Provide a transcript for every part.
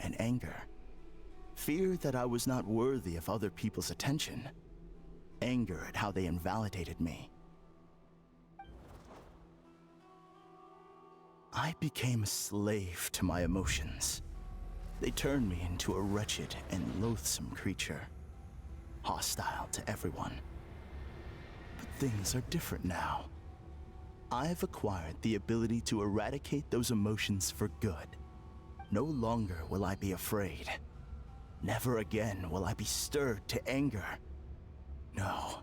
and anger. Fear that I was not worthy of other people's attention. Anger at how they invalidated me. I became a slave to my emotions. They turned me into a wretched and loathsome creature, hostile to everyone. But things are different now. I've acquired the ability to eradicate those emotions for good. No longer will I be afraid. Never again will I be stirred to anger. No,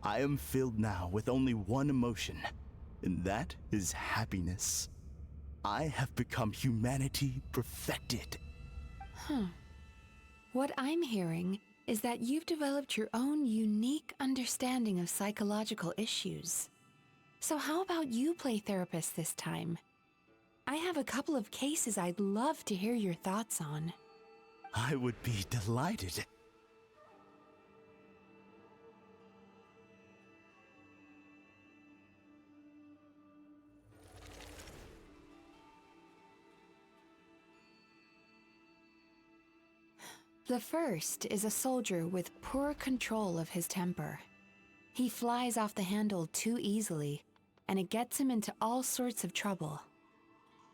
I am filled now with only one emotion, and that is happiness. I have become humanity perfected. What I'm hearing is that you've developed your own unique understanding of psychological issues. So how about you play therapist this time? I have a couple of cases I'd love to hear your thoughts on. I would be delighted. The first is a soldier with poor control of his temper. He flies off the handle too easily, and it gets him into all sorts of trouble.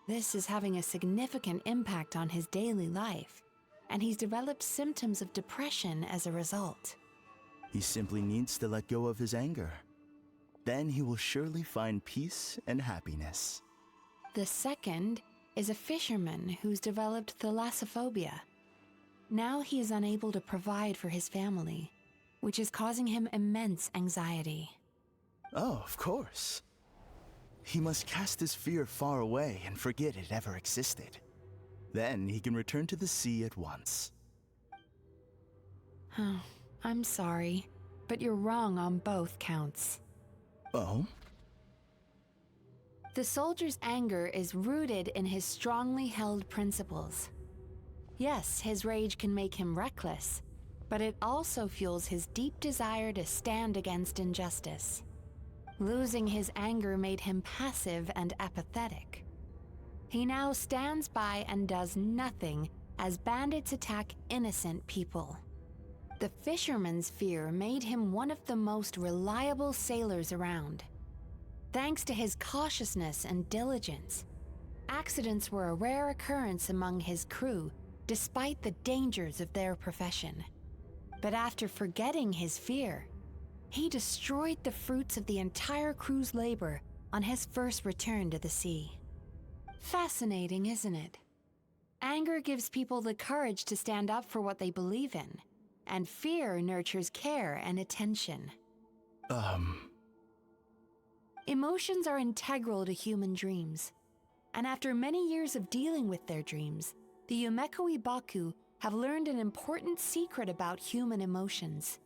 This is having a significant impact on his daily life, and he's developed symptoms of depression as a result. He simply needs to let go of his anger. Then he will surely find peace and happiness. The second is a fisherman who's developed thalassophobia. Now he is unable to provide for his family, which is causing him immense anxiety. Oh, of course. He must cast his fear far away and forget it ever existed. Then he can return to the sea at once. Oh, I'm sorry, but you're wrong on both counts. Oh? The soldier's anger is rooted in his strongly held principles. Yes, his rage can make him reckless, but it also fuels his deep desire to stand against injustice. Losing his anger made him passive and apathetic. He now stands by and does nothing as bandits attack innocent people. The fisherman's fear made him one of the most reliable sailors around. Thanks to his cautiousness and diligence, accidents were a rare occurrence among his crew despite the dangers of their profession. But after forgetting his fear, he destroyed the fruits of the entire crew's labor on his first return to the sea. Fascinating, isn't it? Anger gives people the courage to stand up for what they believe in, and fear nurtures care and attention. Emotions are integral to human dreams, and after many years of dealing with their dreams, the Yumemizuki have learned an important secret about human emotions.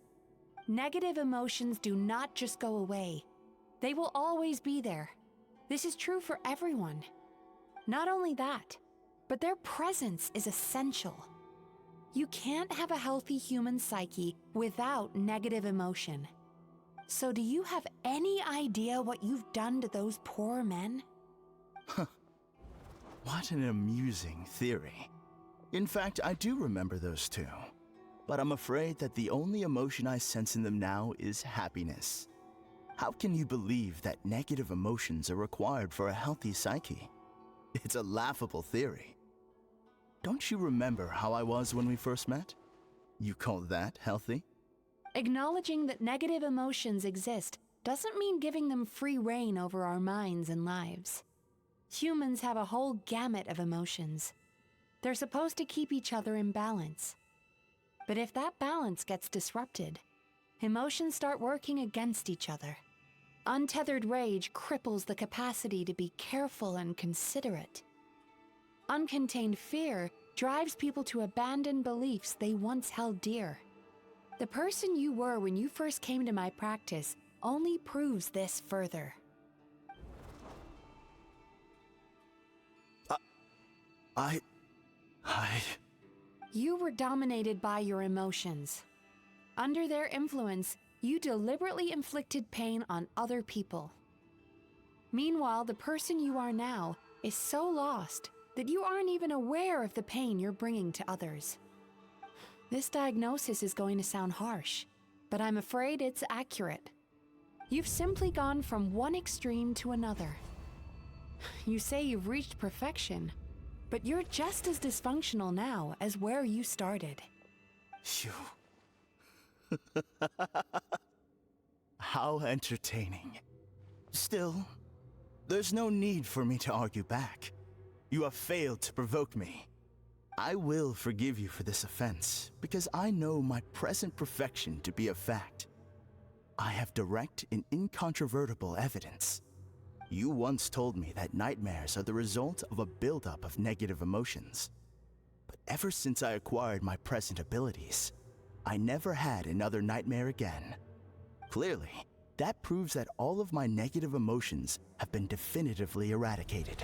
Negative emotions do not just go away. They will always be there. This is true for everyone. Not only that, but their presence is essential. You can't have a healthy human psyche without negative emotion. So do you have any idea what you've done to those poor men? What an amusing theory. In fact, I do remember those two. But I'm afraid that the only emotion I sense in them now is happiness. How can you believe that negative emotions are required for a healthy psyche? It's a laughable theory. Don't you remember how I was when we first met? You call that healthy? Acknowledging that negative emotions exist doesn't mean giving them free rein over our minds and lives. Humans have a whole gamut of emotions. They're supposed to keep each other in balance. But if that balance gets disrupted, emotions start working against each other. Untethered rage cripples the capacity to be careful and considerate. Uncontained fear drives people to abandon beliefs they once held dear. The person you were when you first came to my practice only proves this further. You were dominated by your emotions. Under their influence, you deliberately inflicted pain on other people. Meanwhile, the person you are now is so lost that you aren't even aware of the pain you're bringing to others. This diagnosis is going to sound harsh, but I'm afraid it's accurate. You've simply gone from one extreme to another. You say you've reached perfection, but you're just as dysfunctional now as where you started. Phew. How entertaining. Still, there's no need for me to argue back. You have failed to provoke me. I will forgive you for this offense, because I know my present perfection to be a fact. I have direct and incontrovertible evidence. You once told me that nightmares are the result of a buildup of negative emotions. But ever since I acquired my present abilities, I never had another nightmare again. Clearly, that proves that all of my negative emotions have been definitively eradicated.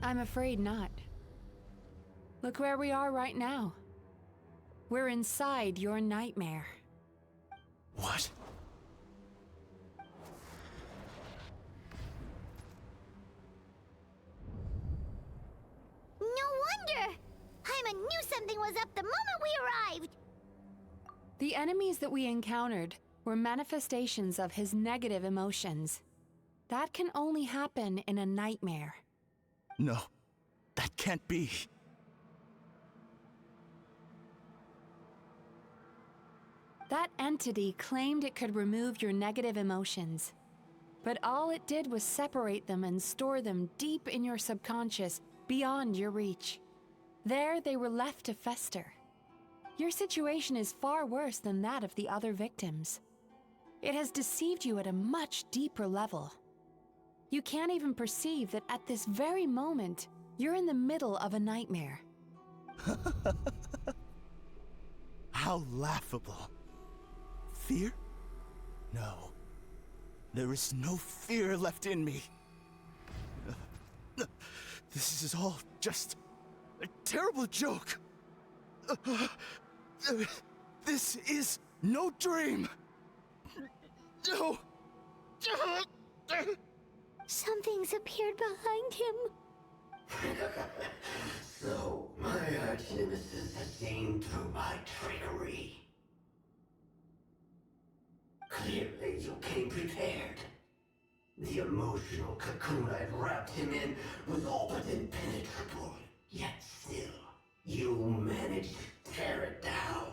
I'm afraid not. Look where we are right now. We're inside your nightmare. What? No wonder! Haima knew something was up the moment we arrived! The enemies that we encountered were manifestations of his negative emotions. That can only happen in a nightmare. No, that can't be. That entity claimed it could remove your negative emotions. But all it did was separate them and store them deep in your subconscious, beyond your reach. There they were left to fester. Your situation is far worse than that of the other victims. It has deceived you at a much deeper level. You can't even perceive that at this very moment, you're in the middle of a nightmare. How laughable. Fear? No. There is no fear left in me. This is all just a terrible joke. This is no dream. No. Something's appeared behind him. So, my arch-nemesis has seen through my trickery. Clearly, you came prepared. The emotional cocoon I'd wrapped him in was all but impenetrable. Yet still, you managed to tear it down.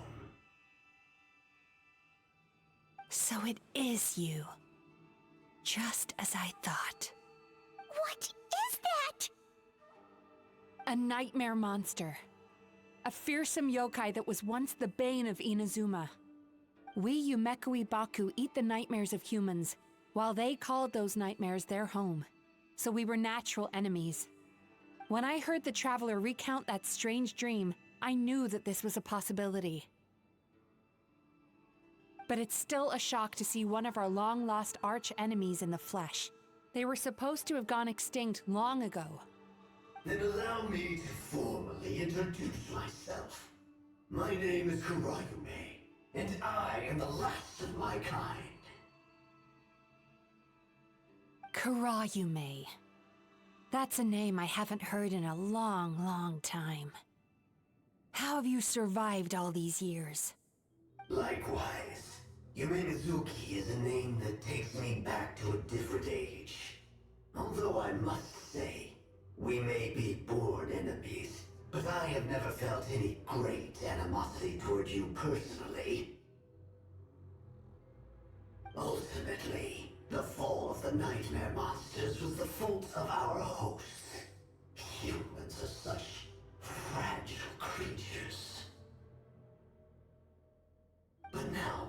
So it is you. Just as I thought. What is that? A nightmare monster. A fearsome yokai that was once the bane of Inazuma. We Yumekui Baku eat the nightmares of humans, while they called those nightmares their home. So we were natural enemies. When I heard the traveler recount that strange dream, I knew that this was a possibility. But it's still a shock to see one of our long-lost arch-enemies in the flesh. They were supposed to have gone extinct long ago. Then allow me to formally introduce myself. My name is Kurayume, and I am the last of my kind. Kurayume. That's a name I haven't heard in a long, long time. How have you survived all these years? Likewise, Yumemizuki is a name that takes me back to a different age. Although I must say, we may be born enemies, but I have never felt any great animosity toward you personally. Ultimately, the fall of the nightmare monsters was the fault of our hosts. Humans are such fragile creatures. But now,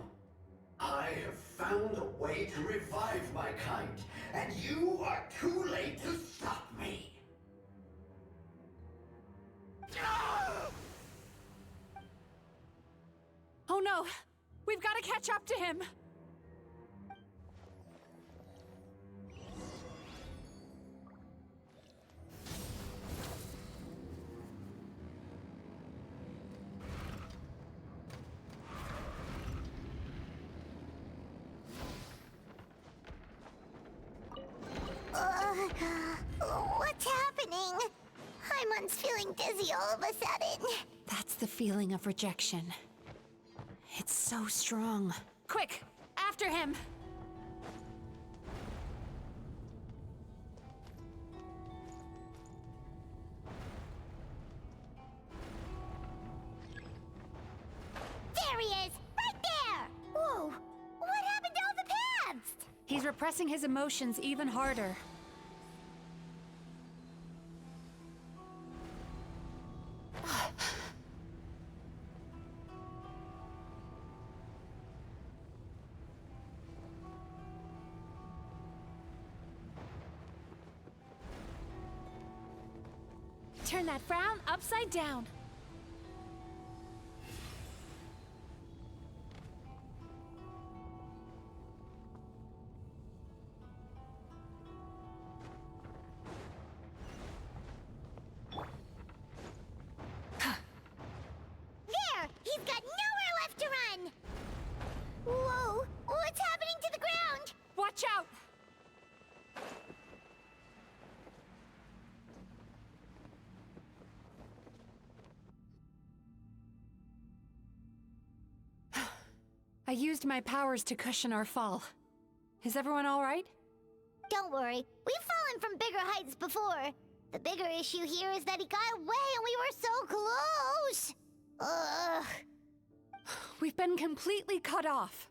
I have found a way to revive my kind, and you are too late to stop me. Oh no! We've got to catch up to him! What's happening? Paimon's feeling dizzy all of a sudden. That's the feeling of rejection. It's so strong. Quick! After him! There he is! Right there! Whoa! What happened to all the paths? He's repressing his emotions even harder. Turn that frown upside down. There! He's got nowhere left to run! Whoa! What's happening to the ground? Watch out! I used my powers to cushion our fall. Is everyone all right? Don't worry, we've fallen from bigger heights before. The bigger issue here is that he got away and we were so close! Ugh. We've been completely cut off.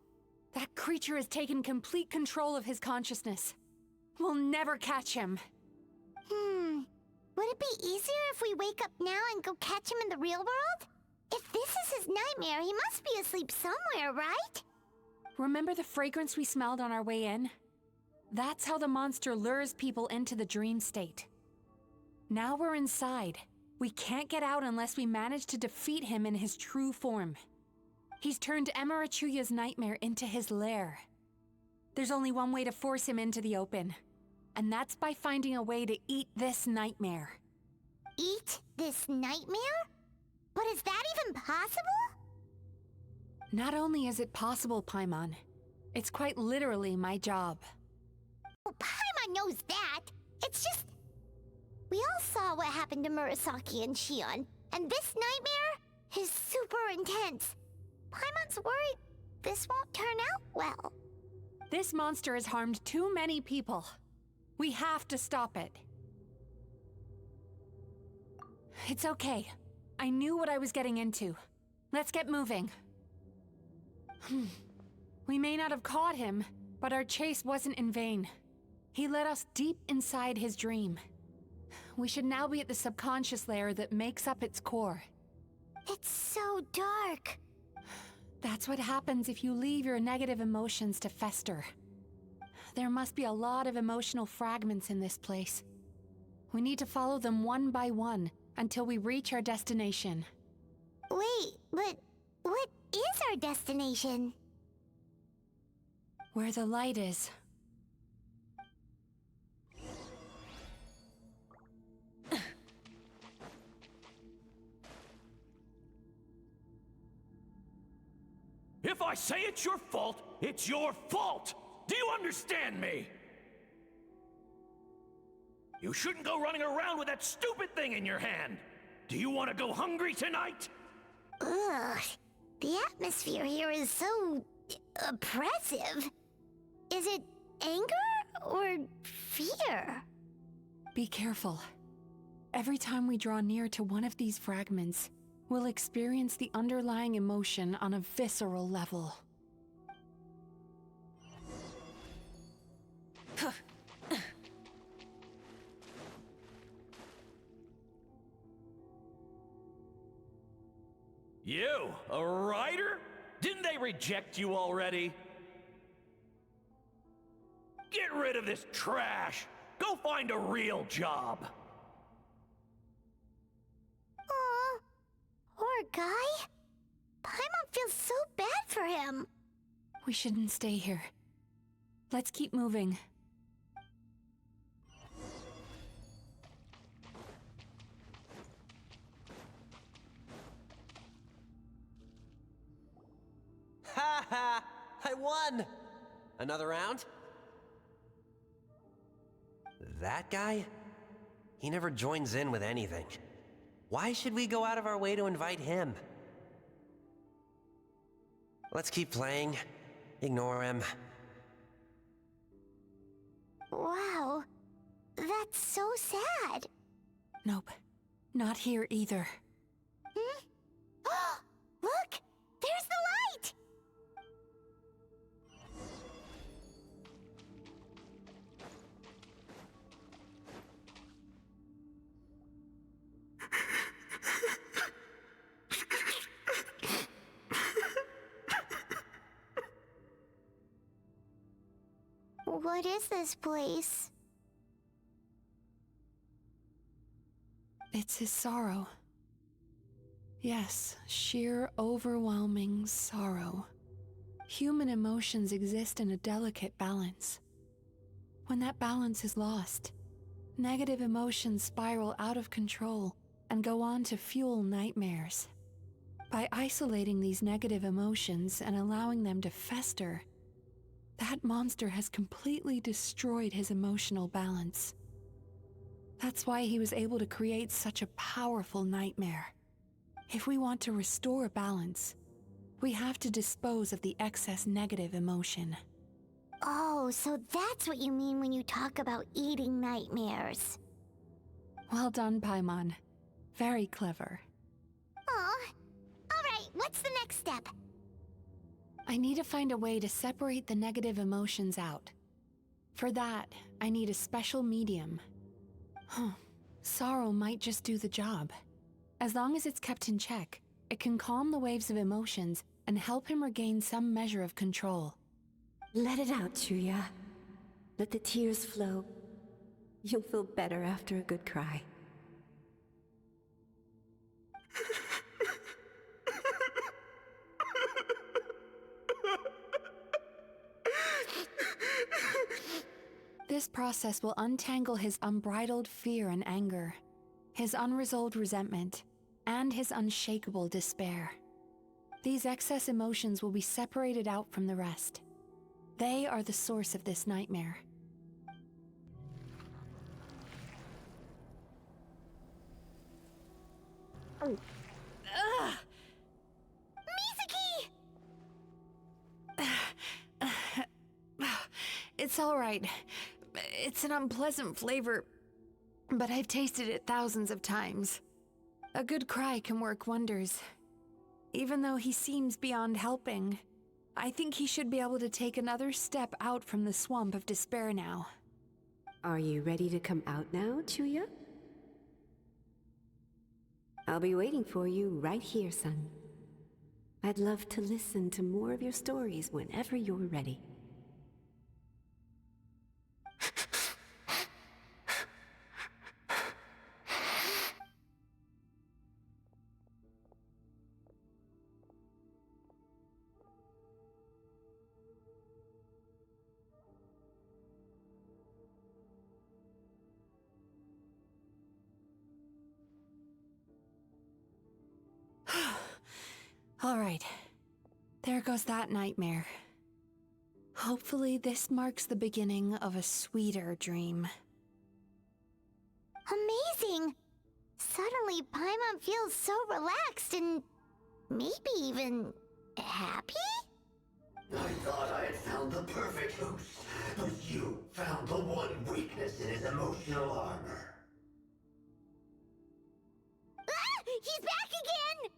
That creature has taken complete control of his consciousness. We'll never catch him. Would it be easier if we wake up now and go catch him in the real world? If this is his nightmare, he must be asleep somewhere, right? Remember the fragrance we smelled on our way in? That's how the monster lures people into the dream state. Now we're inside. We can't get out unless we manage to defeat him in his true form. He's turned Emarachuya's nightmare into his lair. There's only one way to force him into the open, and that's by finding a way to eat this nightmare. Eat this nightmare? But is that even possible? Not only is it possible, Paimon, it's quite literally my job. Oh, Paimon knows that. It's just... We all saw what happened to Murasaki and Shion, and this nightmare is super intense. Paimon's worried this won't turn out well. This monster has harmed too many people. We have to stop it. It's okay. I knew what I was getting into. Let's get moving. We may not have caught him, but our chase wasn't in vain. He led us deep inside his dream. We should now be at the subconscious layer that makes up its core. It's so dark. That's what happens if you leave your negative emotions to fester. There must be a lot of emotional fragments in this place. We need to follow them one by one until we reach our destination. Wait, but what is our destination? Where the light is. If I say it's your fault, it's your fault! Do you understand me? You shouldn't go running around with that stupid thing in your hand! Do you want to go hungry tonight? Ugh, the atmosphere here is so... oppressive. Is it anger or fear? Be careful. Every time we draw near to one of these fragments, we'll experience the underlying emotion on a visceral level. You, a writer? Didn't they reject you already? Get rid of this trash! Go find a real job! Aw, poor guy. Paimon feels so bad for him. We shouldn't stay here. Let's keep moving. Ha ha! I won! Another round? That guy? He never joins in with anything. Why should we go out of our way to invite him? Let's keep playing. Ignore him. Wow, that's so sad. Nope, not here either. Hmm? Look! There's the light! What is this place? It's his sorrow. Yes, sheer overwhelming sorrow. Human emotions exist in a delicate balance. When that balance is lost, negative emotions spiral out of control and go on to fuel nightmares. By isolating these negative emotions and allowing them to fester, that monster has completely destroyed his emotional balance. That's why he was able to create such a powerful nightmare. If we want to restore balance, we have to dispose of the excess negative emotion. Oh, so that's what you mean when you talk about eating nightmares. Well done, Paimon. Very clever. Aw. Alright, what's the next step? I need to find a way to separate the negative emotions out. For that, I need a special medium. Sorrow might just do the job. As long as it's kept in check, it can calm the waves of emotions and help him regain some measure of control. Let it out, Chuya. Let the tears flow. You'll feel better after a good cry. This process will untangle his unbridled fear and anger, his unresolved resentment, and his unshakable despair. These excess emotions will be separated out from the rest. They are the source of this nightmare. Mizuki! It's all right. It's an unpleasant flavor, but I've tasted it thousands of times. A good cry can work wonders. Even though he seems beyond helping, I think he should be able to take another step out from the swamp of despair now. Are you ready to come out now, Chuya? I'll be waiting for you right here, son. I'd love to listen to more of your stories whenever you're ready. All right. There goes that nightmare. Hopefully this marks the beginning of a sweeter dream. Amazing! Suddenly, Paimon feels so relaxed and maybe even happy? I thought I had found the perfect host, but you found the one weakness in his emotional armor. Ah! He's back again!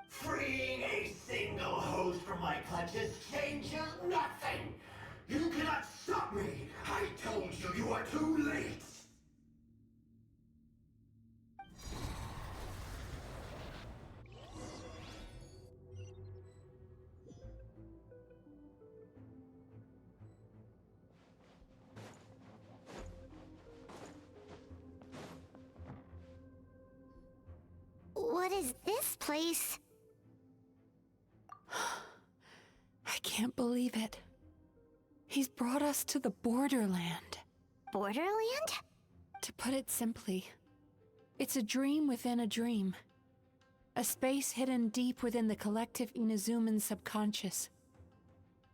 Freeing a single host from my clutches changes nothing! You cannot stop me! I told you you are too late! What is this place? I can't believe it. He's brought us to the Borderland. Borderland? To put it simply, it's a dream within a dream. A space hidden deep within the collective Inazuman subconscious.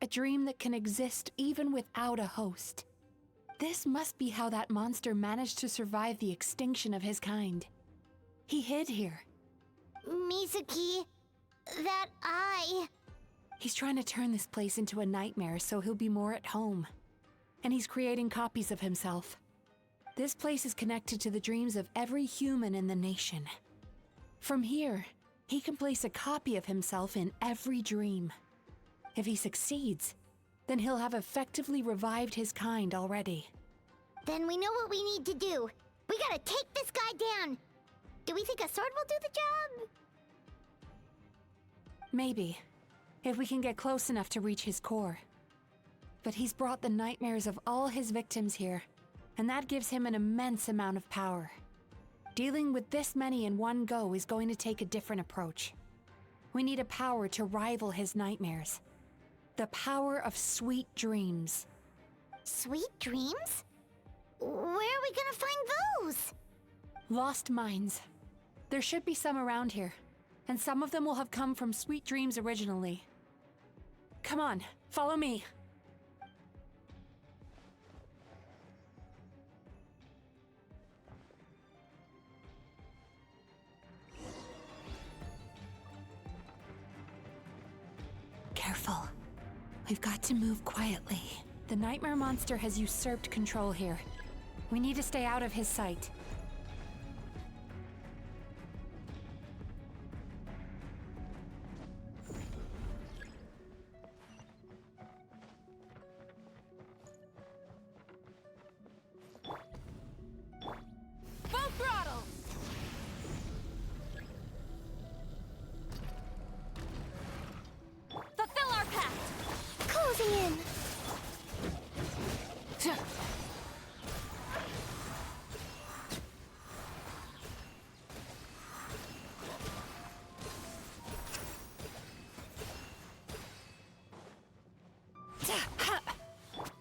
A dream that can exist even without a host. This must be how that monster managed to survive the extinction of his kind. He hid here. Mizuki, that eye. He's trying to turn this place into a nightmare so he'll be more at home. And he's creating copies of himself. This place is connected to the dreams of every human in the nation. From here, he can place a copy of himself in every dream. If he succeeds, then he'll have effectively revived his kind already. Then we know what we need to do. We gotta take this guy down. Do we think a sword will do the job? Maybe, if we can get close enough to reach his core. But he's brought the nightmares of all his victims here, and that gives him an immense amount of power. Dealing with this many in one go is going to take a different approach. We need a power to rival his nightmares. The power of sweet dreams. Sweet dreams? Where are we gonna find those? Lost minds. There should be some around here, and some of them will have come from sweet dreams originally. Come on, follow me. Careful. We've got to move quietly. The nightmare monster has usurped control here. We need to stay out of his sight. Full throttle! Fulfill our pact! Closing in.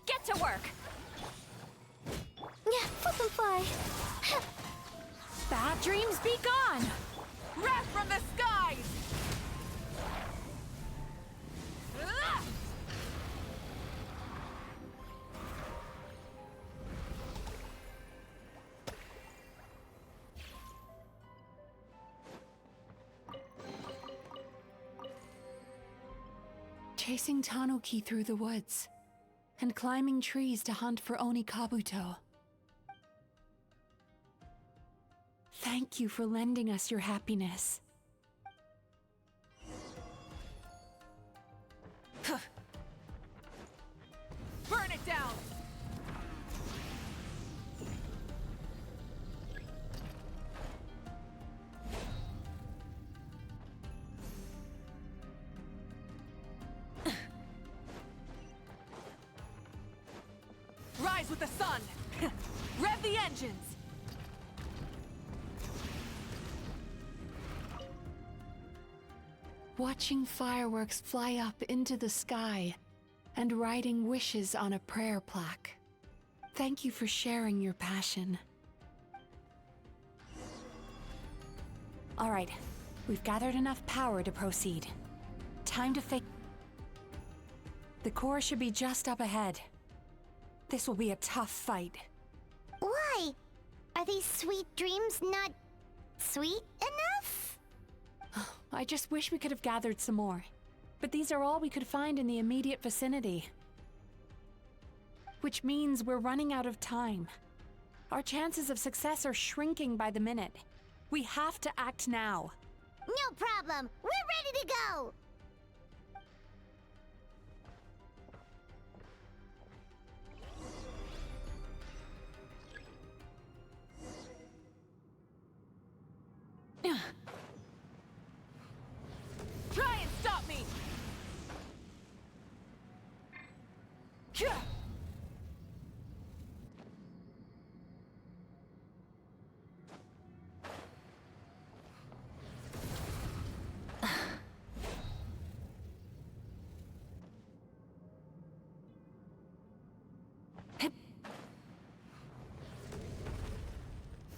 Get to work! Yeah, let them fly. Bad dreams be gone! Wrath from the skies! Chasing Tanuki through the woods, and climbing trees to hunt for Oni Kabuto. Thank you for lending us your happiness. Burn it down! Rise with the sun! Rev the engines! Watching fireworks fly up into the sky and writing wishes on a prayer plaque. Thank you for sharing your passion. All right, we've gathered enough power to proceed. Time to fake. The core should be just up ahead. This will be a tough fight. Why? Are these sweet dreams not sweet enough? I just wish we could have gathered some more. But these are all we could find in the immediate vicinity. Which means we're running out of time. Our chances of success are shrinking by the minute. We have to act now. No problem. We're ready to go. Try and stop me!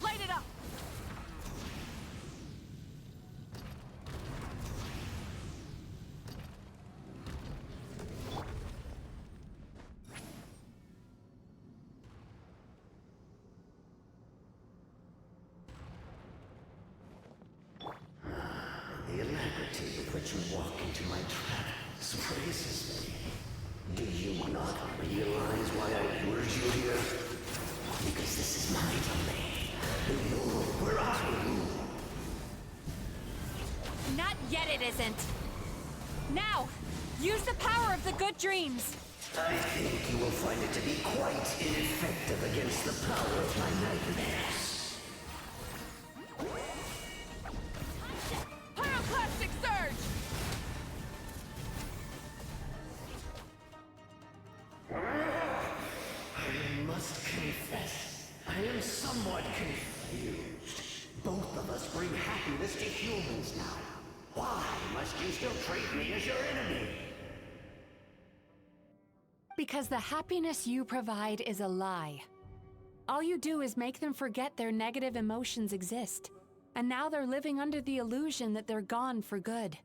Light it up! the alacrity with which you walk into my trap surprises me. Do you not realize why I lured you here? Because this is my domain. The world where I rule. Not yet it isn't. Now, use the power of the good dreams. I think you will find it to be quite ineffective against the power of my nightmares. Pyroclastic surge! I must confess, I am somewhat confused. Both of us bring happiness to humans now. Why must you still treat me as your enemy? Because the happiness you provide is a lie. All you do is make them forget their negative emotions exist. And now they're living under the illusion that they're gone for good.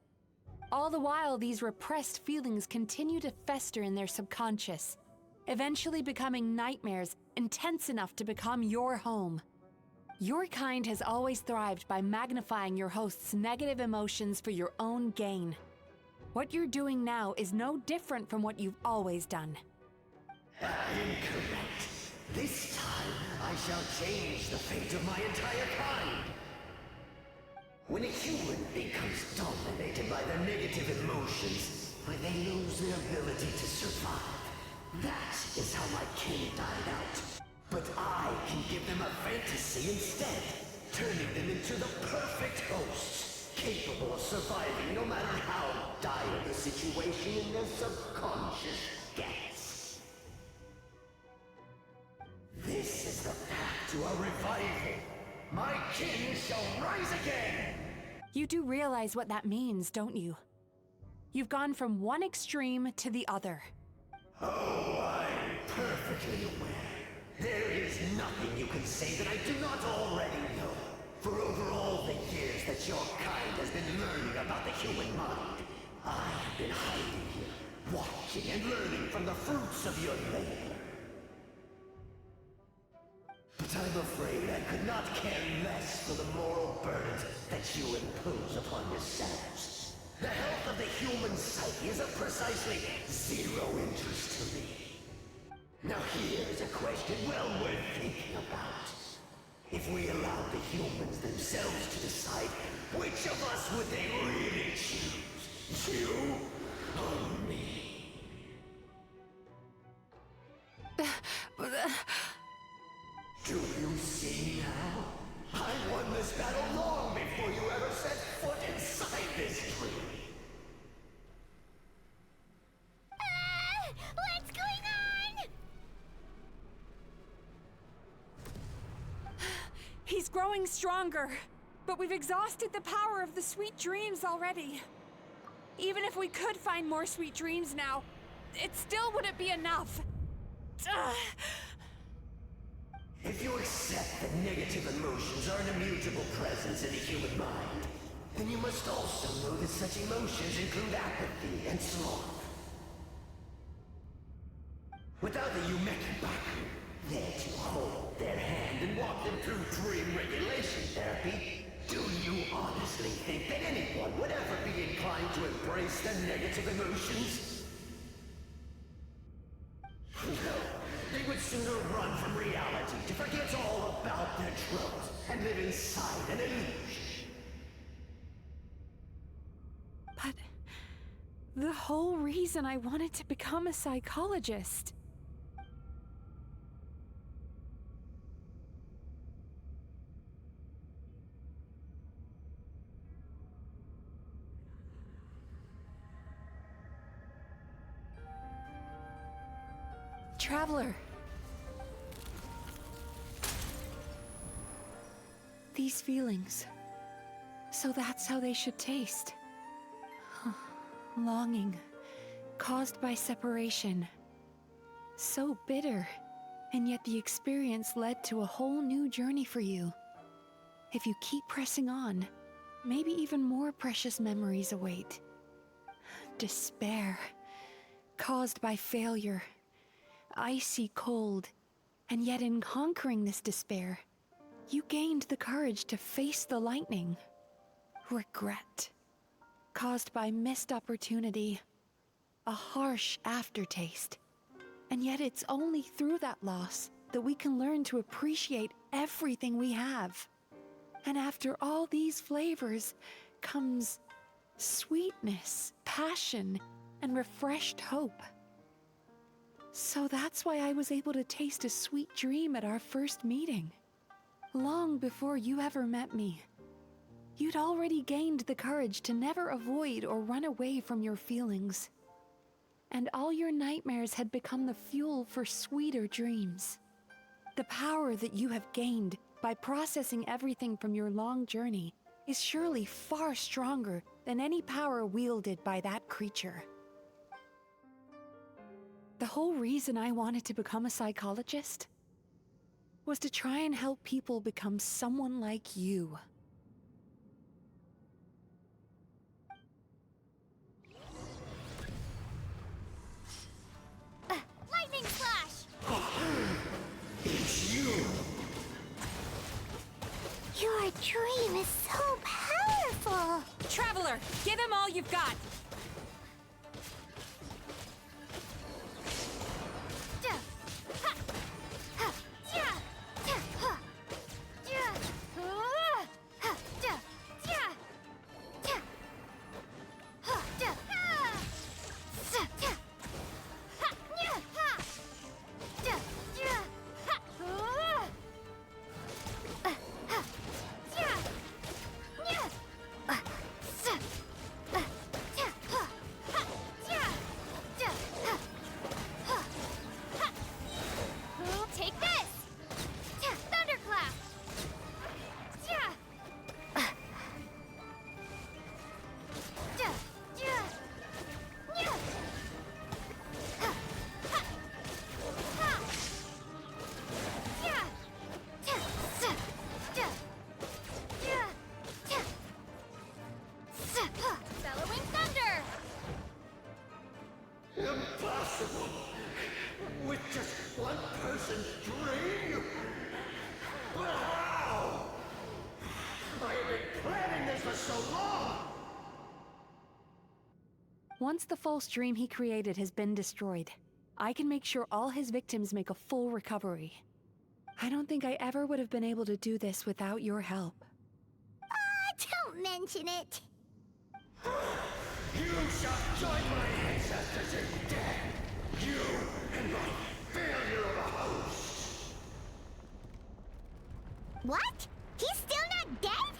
All the while, these repressed feelings continue to fester in their subconscious, eventually becoming nightmares intense enough to become your home. Your kind has always thrived by magnifying your host's negative emotions for your own gain. What you're doing now is no different from what you've always done. I am correct. This time, I shall change the fate of my entire kind. When a human becomes dominated by their negative emotions, when they lose their ability to survive, that is how my kin died out. But I can give them a fantasy instead, turning them into the perfect hosts, capable of surviving no matter how dire the situation in their subconscious gets. This is the path to a revival. My kin shall rise again! You do realize what that means, don't you? You've gone from one extreme to the other. Oh, I'm perfectly aware. There is nothing you can say that I do not already know. For over all the years that your kind has been learning about the human mind, I have been hiding here, watching and learning from the fruits of your labor. But I'm afraid I could not care less for the moral burdens that you impose upon yourselves. The health of the human psyche is of precisely zero interest to me. Now here's a question well worth thinking about. If we allowed the humans themselves to decide, which of us would they really choose? You or me? Do you see now? I won this battle long before you ever set foot inside this tree. What's going on? He's growing stronger, but we've exhausted the power of the sweet dreams already. Even if we could find more sweet dreams now, it still wouldn't be enough. If you accept that negative emotions are an immutable presence in the human mind, then you must also know that such emotions include apathy and sloth. Without the Yumemizuki there to hold their hand and walk them through dream regulation therapy, do you honestly think that anyone would ever be inclined to embrace their negative emotions? No, they would sooner run from reality to forget all about their troubles and live inside an illusion. But the whole reason I wanted to become a psychologist. Traveler. These feelings. So that's how they should taste. Longing, caused by separation. So bitter, and yet the experience led to a whole new journey for you. If you keep pressing on, maybe even more precious memories await. Despair, caused by failure. Icy cold, and yet in conquering this despair, you gained the courage to face the lightning. Regret, caused by missed opportunity, a harsh aftertaste. And yet it's only through that loss that we can learn to appreciate everything we have. And after all these flavors comes sweetness, passion, and refreshed hope. So that's why I was able to taste a sweet dream at our first meeting. Long before you ever met me, you'd already gained the courage to never avoid or run away from your feelings. And all your nightmares had become the fuel for sweeter dreams. The power that you have gained by processing everything from your long journey is surely far stronger than any power wielded by that creature. The whole reason I wanted to become a psychologist was to try and help people become someone like you. Lightning slash! It's you! Your dream is so powerful! Traveler, give him all you've got! Impossible! With just one person's dream? But how? I have been planning this for so long! Once the false dream he created has been destroyed, I can make sure all his victims make a full recovery. I don't think I ever would have been able to do this without your help. Don't mention it. You shall join my ancestors in death! You and my failure of a host! What? He's still not dead?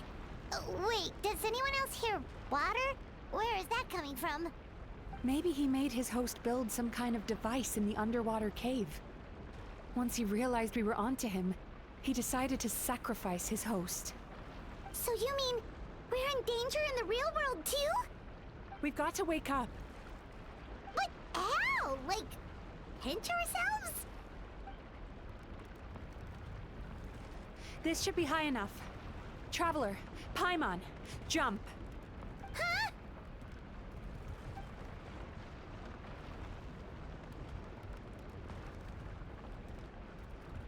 Wait, does anyone else hear water? Where is that coming from? Maybe he made his host build some kind of device in the underwater cave. Once he realized we were onto him, he decided to sacrifice his host. So you mean we're in danger in the real world too? We've got to wake up. But how? Like, pinch ourselves? This should be high enough. Traveler, Paimon, jump. Huh?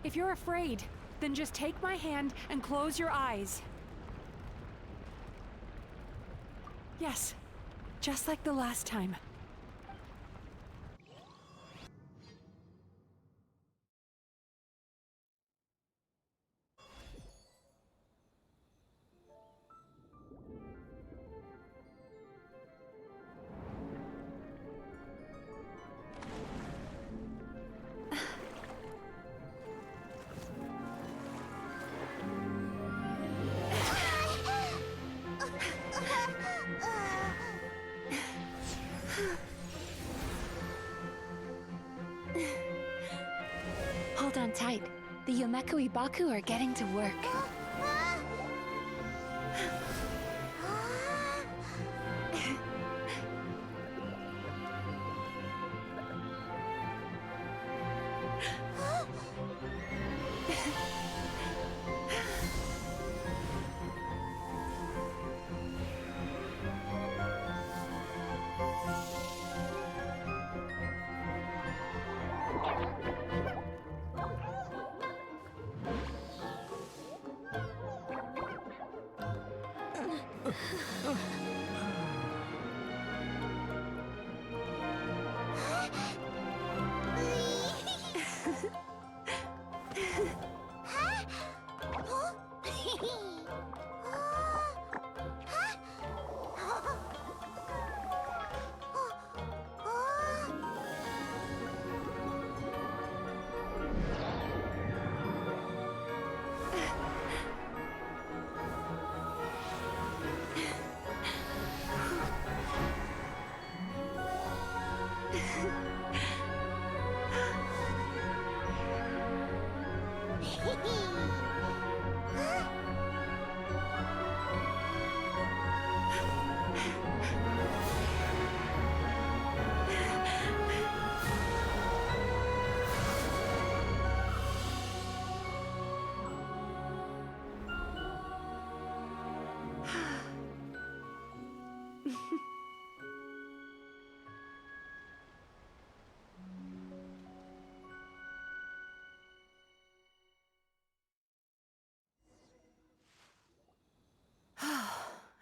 If you're afraid, then just take my hand and close your eyes. Yes, just like the last time. Hold on tight. The Yumemizuki Baku are getting to work.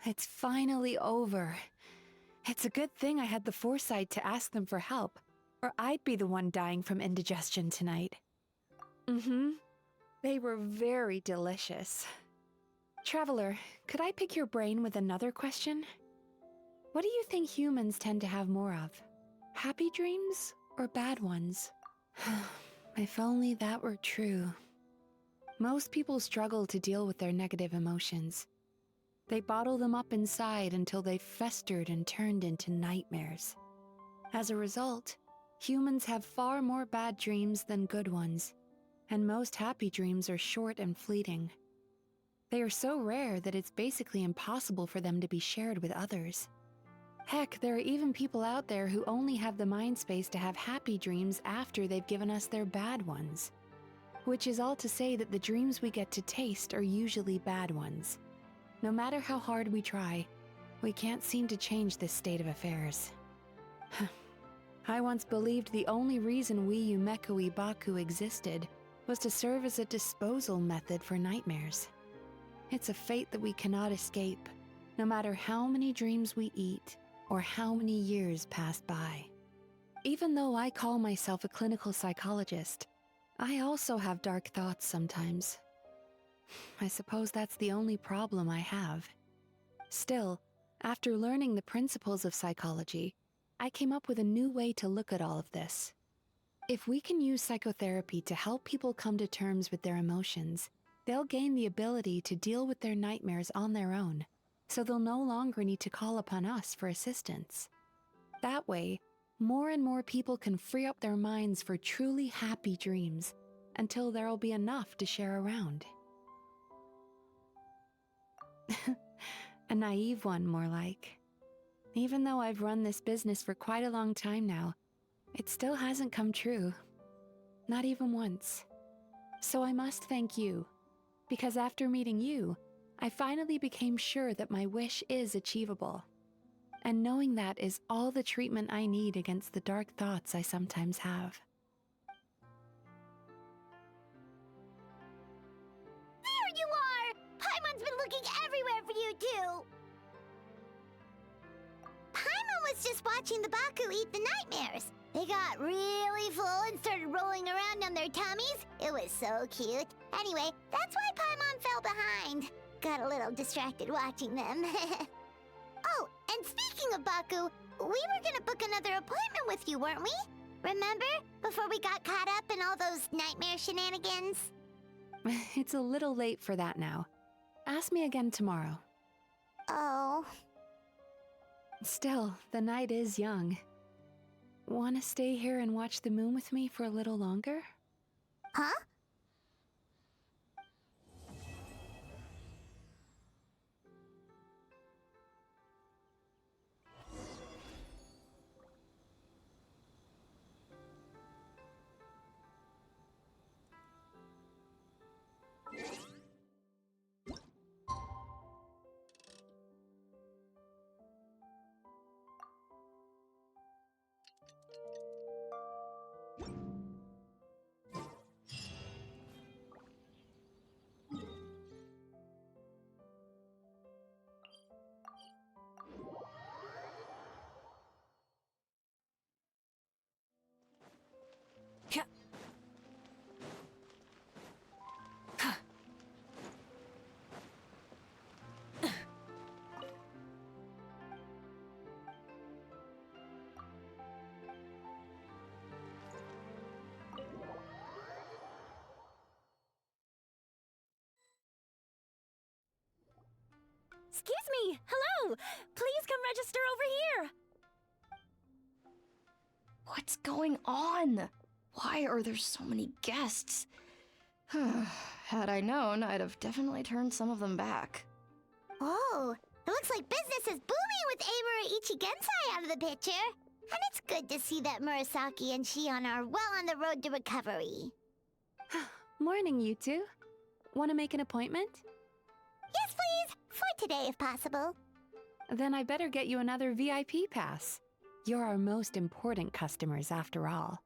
It's finally over. It's a good thing I had the foresight to ask them for help, or I'd be the one dying from indigestion tonight. They were very delicious. Traveler, could I pick your brain with another question? What do you think humans tend to have more of? Happy dreams or bad ones? If only that were true. Most people struggle to deal with their negative emotions. They bottle them up inside until they've festered and turned into nightmares. As a result, humans have far more bad dreams than good ones, and most happy dreams are short and fleeting. They are so rare that it's basically impossible for them to be shared with others. Heck, there are even people out there who only have the mind space to have happy dreams after they've given us their bad ones. Which is all to say that the dreams we get to taste are usually bad ones. No matter how hard we try, we can't seem to change this state of affairs. I once believed the only reason we Yumemizuki existed was to serve as a disposal method for nightmares. It's a fate that we cannot escape, no matter how many dreams we eat or how many years pass by. Even though I call myself a clinical psychologist, I also have dark thoughts sometimes. I suppose that's the only problem I have. Still, after learning the principles of psychology, I came up with a new way to look at all of this. If we can use psychotherapy to help people come to terms with their emotions, they'll gain the ability to deal with their nightmares on their own, so they'll no longer need to call upon us for assistance. That way, more and more people can free up their minds for truly happy dreams, until there'll be enough to share around. A naive one, more like. Even though I've run this business for quite a long time now, it still hasn't come true. Not even once. So I must thank you, because after meeting you, I finally became sure that my wish is achievable. And knowing that is all the treatment I need against the dark thoughts I sometimes have. There you are! Paimon's been looking everywhere for you, too! Paimon was just watching the Baku eat the nightmares. They got really full and started rolling around on their tummies. It was so cute. Anyway, that's why Paimon fell behind. Got a little distracted watching them. Oh, and speaking of Baku, we were gonna book another appointment with you, weren't we? Remember? Before we got caught up in all those nightmare shenanigans? It's a little late for that now. Ask me again tomorrow. Oh. Still, the night is young. Want to stay here and watch the moon with me for a little longer? Huh? Excuse me! Hello! Please come register over here! What's going on? Why are there so many guests? Had I known, I'd have definitely turned some of them back. Oh, it looks like business is booming with Amura Ichigensai out of the picture. And it's good to see that Murasaki and Shion are well on the road to recovery. Morning, you two. Want to make an appointment? Yes, please. For today, if possible. Then I better get you another VIP pass. You're our most important customers, after all.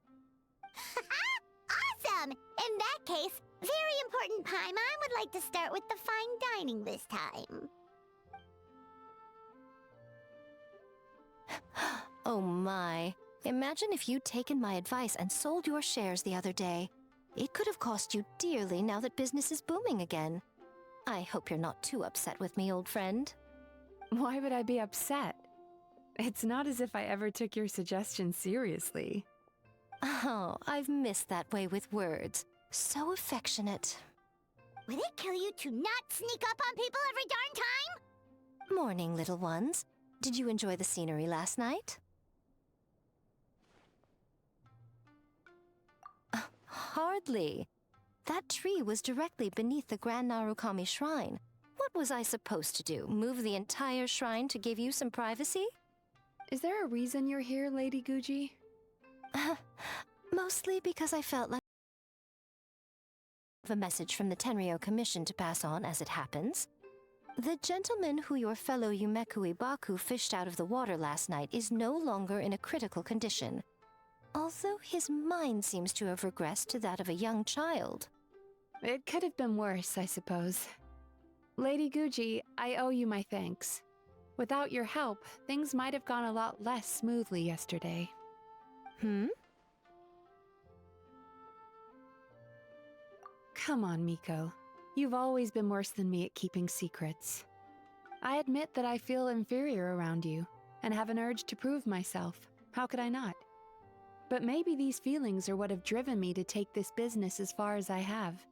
Awesome! In that case, very important Paimon would like to start with the fine dining this time. Oh my. Imagine if you'd taken my advice and sold your shares the other day. It could have cost you dearly now that business is booming again. I hope you're not too upset with me, old friend. Why would I be upset? It's not as if I ever took your suggestion seriously. Oh, I've missed that way with words. So affectionate. Would it kill you to not sneak up on people every darn time? Morning, little ones. Did you enjoy the scenery last night? Hardly. That tree was directly beneath the Grand Narukami Shrine. What was I supposed to do? Move the entire shrine to give you some privacy? Is there a reason you're here, Lady Guji? Mostly because I felt like a message from the Tenryo Commission to pass on as it happens. The gentleman who your fellow Yumekui Baku fished out of the water last night is no longer in a critical condition, although his mind seems to have regressed to that of a young child. It could have been worse, I suppose. Lady Guji, I owe you my thanks. Without your help, things might have gone a lot less smoothly yesterday. Come on, Miko. You've always been worse than me at keeping secrets. I admit that I feel inferior around you, and have an urge to prove myself. How could I not? But maybe these feelings are what have driven me to take this business as far as I have.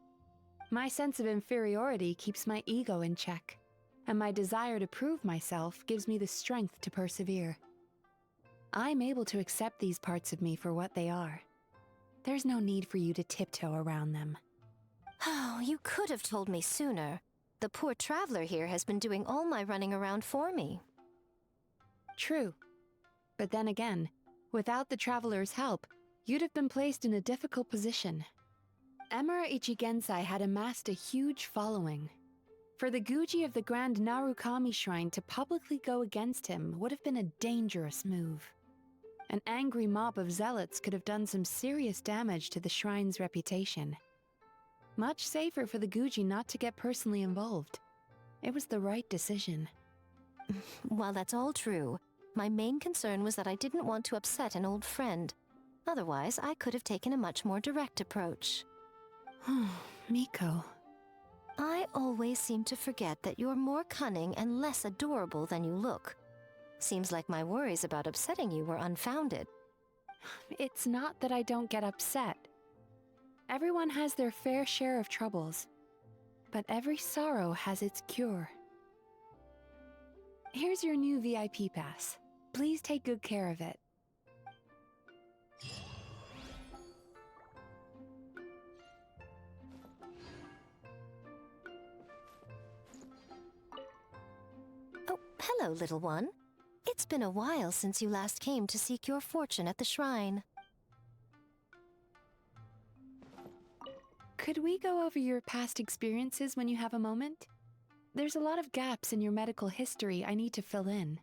My sense of inferiority keeps my ego in check, and my desire to prove myself gives me the strength to persevere. I'm able to accept these parts of me for what they are. There's no need for you to tiptoe around them. Oh, you could have told me sooner. The poor traveler here has been doing all my running around for me. True. But then again, without the traveler's help, you'd have been placed in a difficult position. Emira Ichigensai had amassed a huge following. For the Guji of the Grand Narukami Shrine to publicly go against him would have been a dangerous move. An angry mob of zealots could have done some serious damage to the shrine's reputation. Much safer for the Guji not to get personally involved. It was the right decision. While that's all true, my main concern was that I didn't want to upset an old friend. Otherwise, I could have taken a much more direct approach. Miko. I always seem to forget that you're more cunning and less adorable than you look. Seems like my worries about upsetting you were unfounded. It's not that I don't get upset. Everyone has their fair share of troubles, but every sorrow has its cure. Here's your new VIP pass. Please take good care of it. Oh, hello, little one. It's been a while since you last came to seek your fortune at the shrine. Could we go over your past experiences when you have a moment? There's a lot of gaps in your medical history I need to fill in.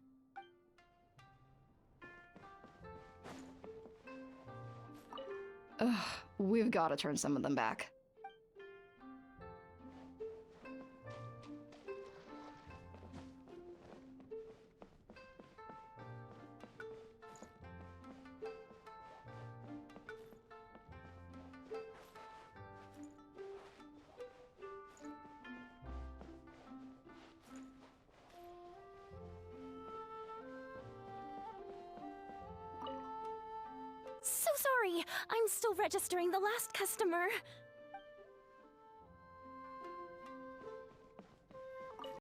Ugh, we've got to turn some of them back. So sorry, I'm still registering the last customer.